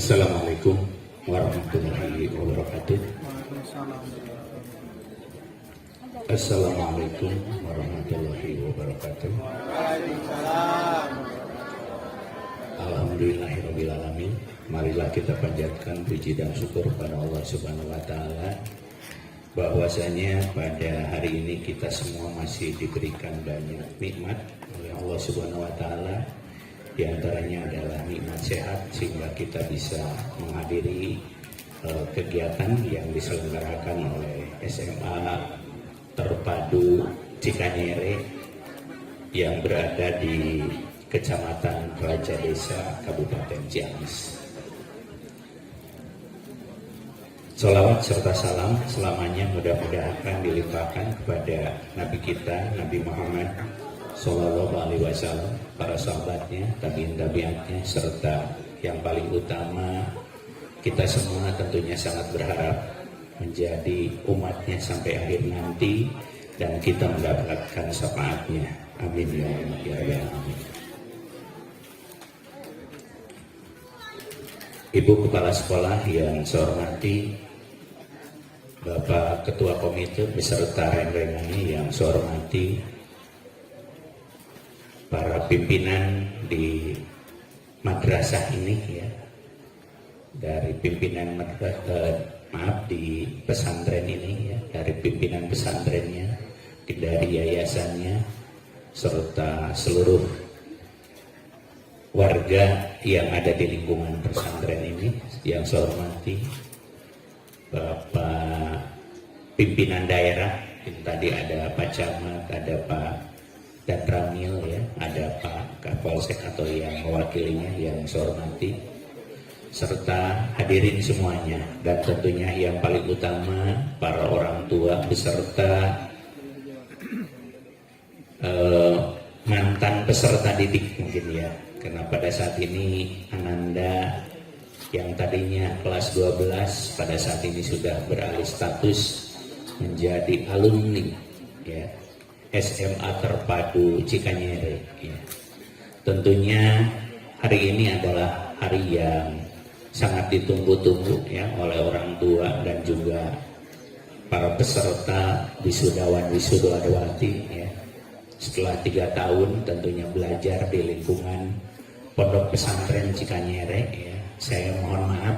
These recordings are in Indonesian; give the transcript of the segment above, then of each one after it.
Assalamualaikum warahmatullahi wabarakatuh. Assalamualaikum warahmatullahi wabarakatuh. Alhamdulillahirrabbilalamin. Marilah kita panjatkan puji dan syukur pada Allah Subhanahu wa Ta'ala, bahwasanya pada hari ini kita semua masih diberikan banyak nikmat oleh Allah Subhanahu wa Ta'ala. Di antaranya adalah nikmat sehat sehingga kita bisa menghadiri kegiatan yang diselenggarakan oleh SMA Terpadu Cikanyere yang berada di Kecamatan Raja Desa, Kabupaten Ciamis. Sholawat serta salam selamanya mudah-mudahan dilimpahkan kepada Nabi kita, Nabi Muhammad Sallallahu Alaihi Wasallam, para sahabatnya, tabiin-tabiatnya, serta yang paling utama kita semua tentunya sangat berharap menjadi umatnya sampai akhir nanti dan kita mendapatkan syafaatnya. Amin ya Allah ya Rabbal. Ibu Kepala Sekolah yang saya hormati, Bapak Ketua Komite beserta renrengannya yang saya hormati, para pimpinan di madrasah ini ya, dari pimpinan di pesantren ini ya, dari pimpinan pesantrennya, dari yayasannya, serta seluruh warga yang ada di lingkungan pesantren ini yang saya hormati, Bapak pimpinan daerah, tadi ada Pak Camat, ada Pak dan Ramil ya, ada Pak Kapolsek atau yang mewakilinya yang saya hormati, serta hadirin semuanya, dan tentunya yang paling utama para orang tua beserta mantan peserta didik mungkin ya, karena pada saat ini Ananda yang tadinya kelas 12 pada saat ini sudah beralih status menjadi alumni ya, SMA Terpadu Cikanyere ya. Tentunya hari ini adalah hari yang sangat ditunggu-tunggu ya oleh orang tua dan juga para peserta wisudawan wisudawati ya. Setelah 3 tahun tentunya belajar di lingkungan Pondok Pesantren Cikanyere ya. Saya mohon maaf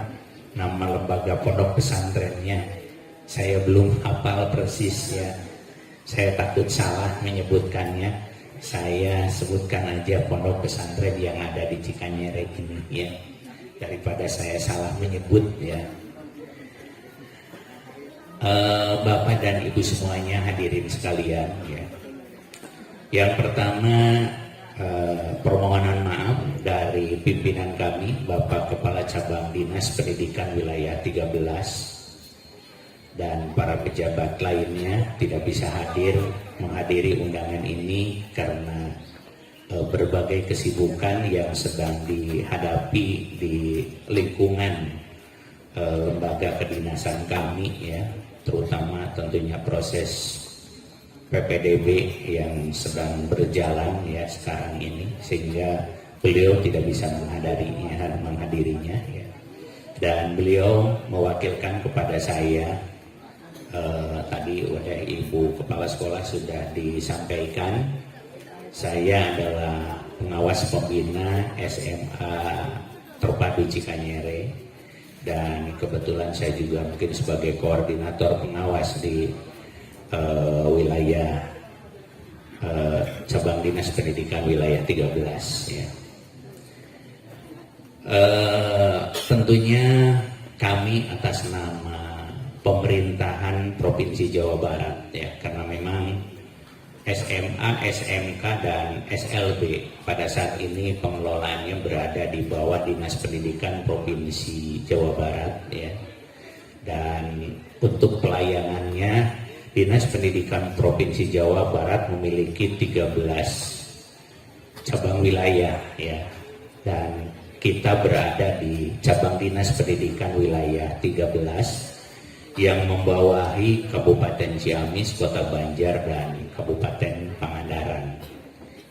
nama lembaga pondok pesantrennya saya belum hafal persis ya. Saya takut salah menyebutkannya. Saya sebutkan aja pondok pesantren yang ada di Cikanyere ini ya, daripada saya salah menyebut ya. Bapak dan Ibu semuanya, hadirin sekalian ya. Yang pertama permohonan maaf dari pimpinan kami, Bapak Kepala Cabang Dinas Pendidikan Wilayah 13 dan para pejabat lainnya tidak bisa hadir menghadiri undangan ini karena berbagai kesibukan yang sedang dihadapi di lingkungan lembaga kedinasan kami ya, terutama tentunya proses PPDB yang sedang berjalan ya sekarang ini, sehingga beliau tidak bisa menghadirinya ya. Dan beliau mewakilkan kepada saya. Tadi oleh Ibu Kepala Sekolah sudah disampaikan, saya adalah pengawas pembina SMA Terpadu Cikanyere dan kebetulan saya juga mungkin sebagai koordinator pengawas di wilayah Cabang Dinas Pendidikan Wilayah 13 ya. Tentunya kami atas nama pemerintahan Provinsi Jawa Barat ya, karena memang SMA, SMK dan SLB pada saat ini pengelolaannya berada di bawah Dinas Pendidikan Provinsi Jawa Barat ya. Dan untuk pelayanannya Dinas Pendidikan Provinsi Jawa Barat memiliki 13 cabang wilayah ya. Dan kita berada di cabang Dinas Pendidikan Wilayah 13 yang membawahi Kabupaten Ciamis, Kota Banjar, dan Kabupaten Pangandaran.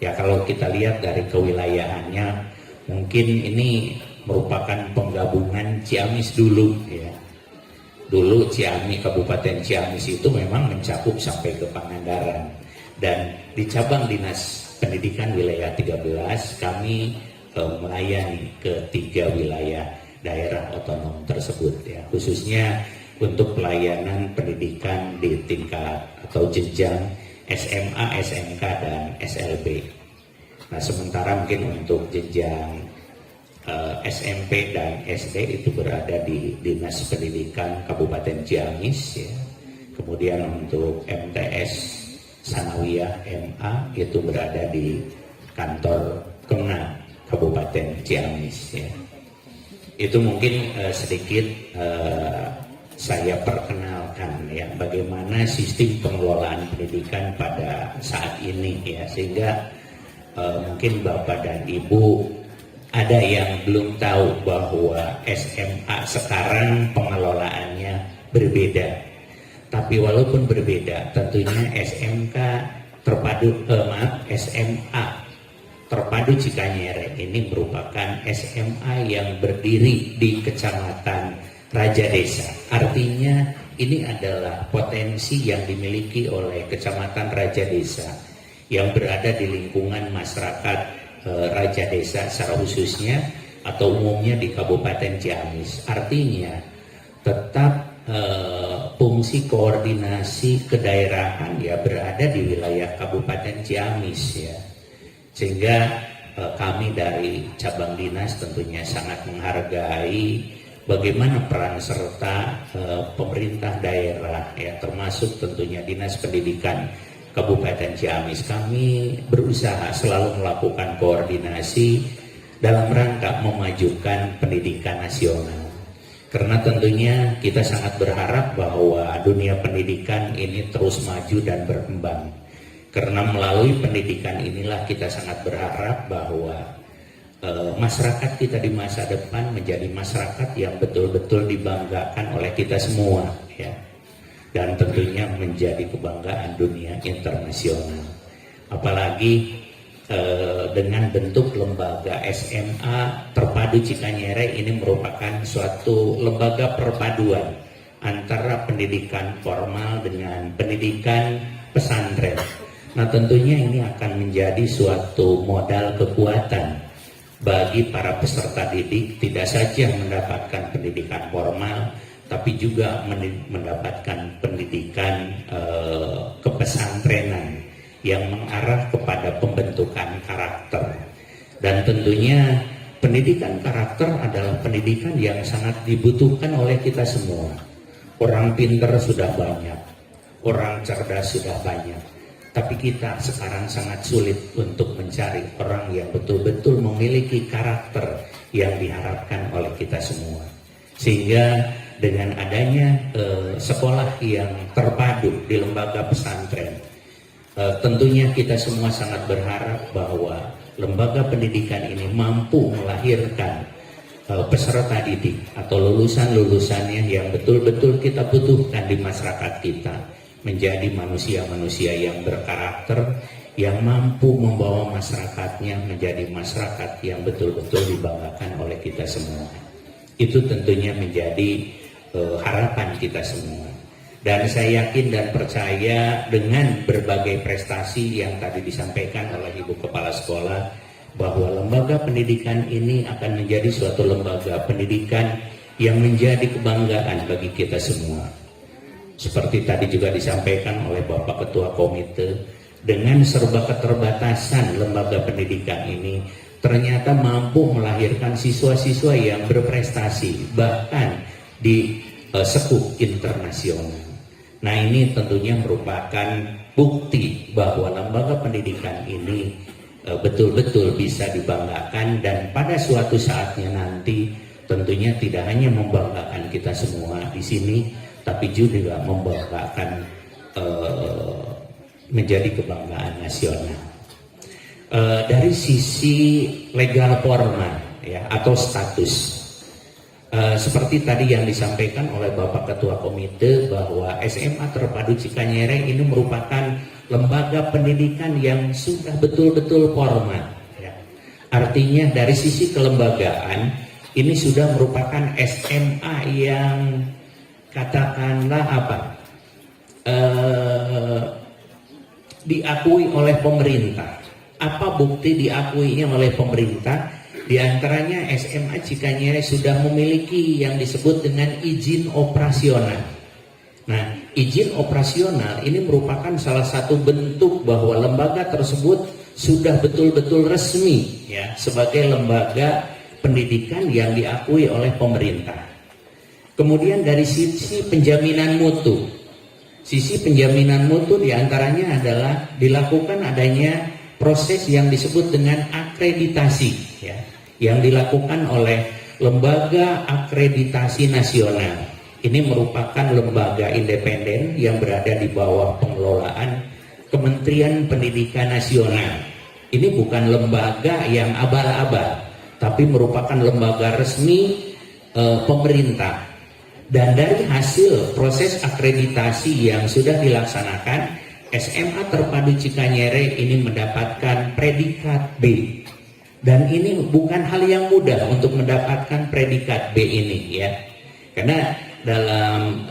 Ya kalau kita lihat dari kewilayahannya, mungkin ini merupakan penggabungan Ciamis dulu ya. Dulu Ciamis, Kabupaten Ciamis itu memang mencakup sampai ke Pangandaran. Dan di cabang Dinas Pendidikan wilayah 13 kami melayani ke 3 wilayah daerah otonom tersebut ya, khususnya untuk pelayanan pendidikan di tingkat atau jenjang SMA, SMK, dan SLB. Nah, sementara mungkin untuk jenjang SMP dan SD itu berada di Dinas Pendidikan Kabupaten Ciamis ya. Kemudian untuk MTS Sanawiyah MA itu berada di kantor Kemna Kabupaten Ciamis ya. Itu mungkin sedikit saya perkenalkan ya bagaimana sistem pengelolaan pendidikan pada saat ini ya, sehingga mungkin Bapak dan Ibu ada yang belum tahu bahwa SMA sekarang pengelolaannya berbeda. Tapi walaupun berbeda, tentunya SMK SMA Terpadu Cikanyere ini merupakan SMA yang berdiri di Kecamatan Raja Desa. Artinya ini adalah potensi yang dimiliki oleh Kecamatan Raja Desa yang berada di lingkungan masyarakat Raja Desa secara khususnya atau umumnya di Kabupaten Ciamis. Artinya tetap fungsi koordinasi kedaerahan ya berada di wilayah Kabupaten Ciamis ya. Sehingga kami dari cabang dinas tentunya sangat menghargai bagaimana peran serta pemerintah daerah ya, termasuk tentunya Dinas Pendidikan Kabupaten Ciamis. Kami berusaha selalu melakukan koordinasi dalam rangka memajukan pendidikan nasional. Karena tentunya kita sangat berharap bahwa dunia pendidikan ini terus maju dan berkembang. Karena melalui pendidikan inilah kita sangat berharap bahwa masyarakat kita di masa depan menjadi masyarakat yang betul-betul dibanggakan oleh kita semua ya. Dan tentunya menjadi kebanggaan dunia internasional. Apalagi dengan bentuk lembaga SMA Terpadu Cikanyere ini merupakan suatu lembaga perpaduan antara pendidikan formal dengan pendidikan pesantren. Nah, tentunya ini akan menjadi suatu modal kekuatan bagi para peserta didik, tidak saja mendapatkan pendidikan formal, tapi juga mendapatkan pendidikan kepesantrenan yang mengarah kepada pembentukan karakter. Dan tentunya pendidikan karakter adalah pendidikan yang sangat dibutuhkan oleh kita semua. Orang pintar sudah banyak, orang cerdas sudah banyak, tapi kita sekarang sangat sulit untuk mencari orang yang betul-betul memiliki karakter yang diharapkan oleh kita semua. Sehingga dengan adanya sekolah yang terpadu di lembaga pesantren, tentunya kita semua sangat berharap bahwa lembaga pendidikan ini mampu melahirkan peserta didik atau lulusan-lulusannya yang betul-betul kita butuhkan di masyarakat kita, menjadi manusia-manusia yang berkarakter, yang mampu membawa masyarakatnya menjadi masyarakat yang betul-betul dibanggakan oleh kita semua. Itu tentunya menjadi harapan kita semua. Dan saya yakin dan percaya dengan berbagai prestasi yang tadi disampaikan oleh Ibu Kepala Sekolah, bahwa lembaga pendidikan ini akan menjadi suatu lembaga pendidikan yang menjadi kebanggaan bagi kita semua. Seperti tadi juga disampaikan oleh Bapak Ketua Komite, dengan serba keterbatasan lembaga pendidikan ini ternyata mampu melahirkan siswa-siswa yang berprestasi, bahkan di sekup internasional. Nah, ini tentunya merupakan bukti bahwa lembaga pendidikan ini betul-betul bisa dibanggakan, dan pada suatu saatnya nanti tentunya tidak hanya membanggakan kita semua di sini, tapi juga membanggakan menjadi kebanggaan nasional. Dari sisi legal formal ya, atau status, seperti tadi yang disampaikan oleh Bapak Ketua Komite, bahwa SMA Terpadu Cikanyere ini merupakan lembaga pendidikan yang sudah betul-betul formal ya. Artinya dari sisi kelembagaan Ini sudah merupakan SMA yang katakanlah apa? Diakui oleh pemerintah. Apa bukti diakuinya oleh pemerintah? Di antaranya SMA Cikanyere sudah memiliki yang disebut dengan izin operasional. Nah, izin operasional ini merupakan salah satu bentuk bahwa lembaga tersebut sudah betul-betul resmi ya sebagai lembaga pendidikan yang diakui oleh pemerintah. Kemudian dari sisi penjaminan mutu. Sisi penjaminan mutu diantaranya adalah dilakukan adanya proses yang disebut dengan akreditasi ya, yang dilakukan oleh Lembaga Akreditasi Nasional. Ini merupakan lembaga independen yang berada di bawah pengelolaan Kementerian Pendidikan Nasional. Ini bukan lembaga yang abal-abal, tapi merupakan lembaga resmi pemerintah. Dan dari hasil proses akreditasi yang sudah dilaksanakan, SMA Terpadu Cikanyere ini mendapatkan predikat B. Dan ini bukan hal yang mudah untuk mendapatkan predikat B ini ya. Karena dalam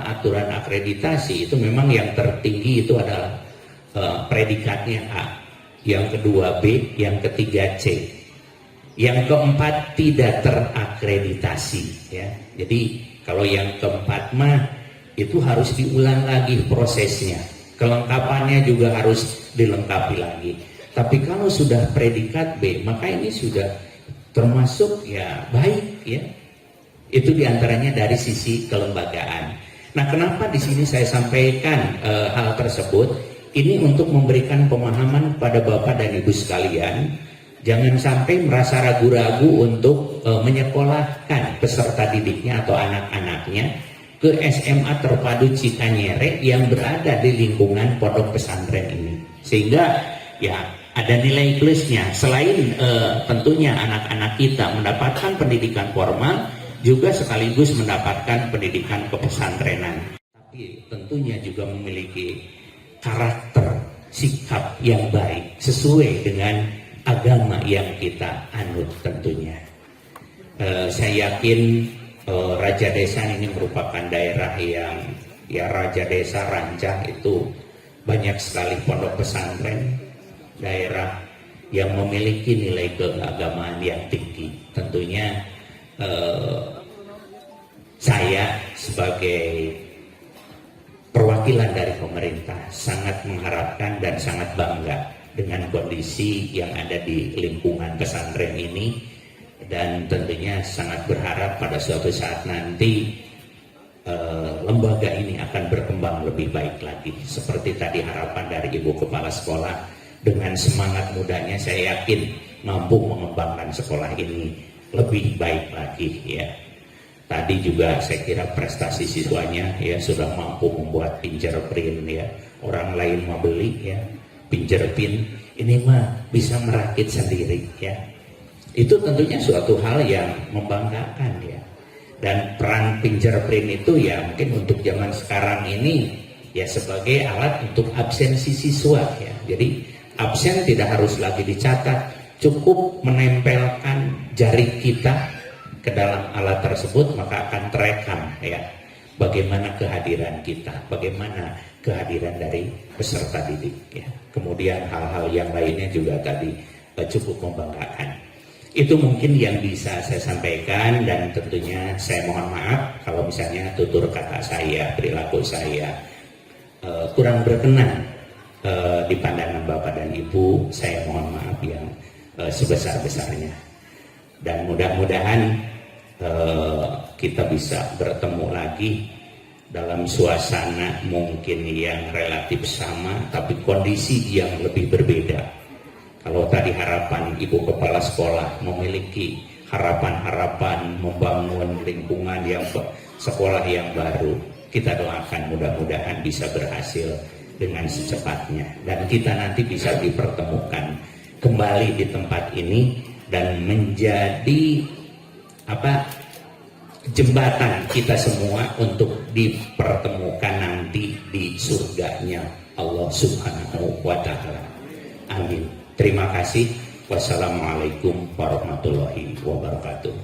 aturan akreditasi itu memang yang tertinggi itu adalah predikatnya A, yang kedua B, yang ketiga C, yang keempat tidak terakreditasi ya. Jadi kalau yang keempat mah itu harus diulang lagi prosesnya, kelengkapannya juga harus dilengkapi lagi. Tapi kalau sudah predikat B, maka ini sudah termasuk ya baik ya. Itu diantaranya dari sisi kelembagaan. Nah, kenapa di sini saya sampaikan hal tersebut? Ini untuk memberikan pemahaman kepada Bapak dan Ibu sekalian. Jangan sampai merasa ragu-ragu untuk menyekolahkan peserta didiknya atau anak-anaknya ke SMA Terpadu Cikanyere yang berada di lingkungan pondok pesantren ini. Sehingga ya ada nilai plusnya. Selain tentunya anak-anak kita mendapatkan pendidikan formal, juga sekaligus mendapatkan pendidikan kepesantrenan. Tapi tentunya juga memiliki karakter, sikap yang baik sesuai dengan agama yang kita anut tentunya. Saya yakin Raja Desa ini merupakan daerah yang ya Raja Desa Rancah itu banyak sekali pondok pesantren, daerah yang memiliki nilai keagamaan yang tinggi. Tentunya saya sebagai perwakilan dari pemerintah sangat mengharapkan dan sangat bangga dengan kondisi yang ada di lingkungan pesantren ini, dan tentunya sangat berharap pada suatu saat nanti lembaga ini akan berkembang lebih baik lagi. Seperti tadi harapan dari Ibu Kepala Sekolah, dengan semangat mudanya saya yakin mampu mengembangkan sekolah ini lebih baik lagi ya. Tadi juga saya kira prestasi siswanya ya sudah mampu membuat fingerprint ya. Orang lain mau beli ya fingerprint, ini mah bisa merakit sendiri ya. Itu tentunya suatu hal yang membanggakan ya. Dan peran fingerprint itu ya mungkin untuk zaman sekarang ini ya sebagai alat untuk absensi siswa ya. Jadi absen tidak harus lagi dicatat, cukup menempelkan jari kita ke dalam alat tersebut maka akan terekam ya bagaimana kehadiran kita, bagaimana kehadiran dari peserta didik ya. Kemudian hal-hal yang lainnya juga tadi cukup membanggakan. Itu mungkin yang bisa saya sampaikan, dan tentunya saya mohon maaf kalau misalnya tutur kata saya, perilaku saya kurang berkenan di pandangan Bapak dan Ibu. Saya mohon maaf yang sebesar-besarnya, dan mudah-mudahan kita bisa bertemu lagi dalam suasana mungkin yang relatif sama tapi kondisi yang lebih berbeda. Kalau tadi harapan Ibu Kepala Sekolah memiliki harapan-harapan membangun lingkungan yang sekolah yang baru, kita doakan mudah-mudahan bisa berhasil dengan secepatnya dan kita nanti bisa dipertemukan kembali di tempat ini dan menjadi jembatan kita semua untuk dipertemukan nanti di surganya Allah Subhanahu wa Ta'ala. Amin. Terima kasih. Wassalamualaikum warahmatullahi wabarakatuh.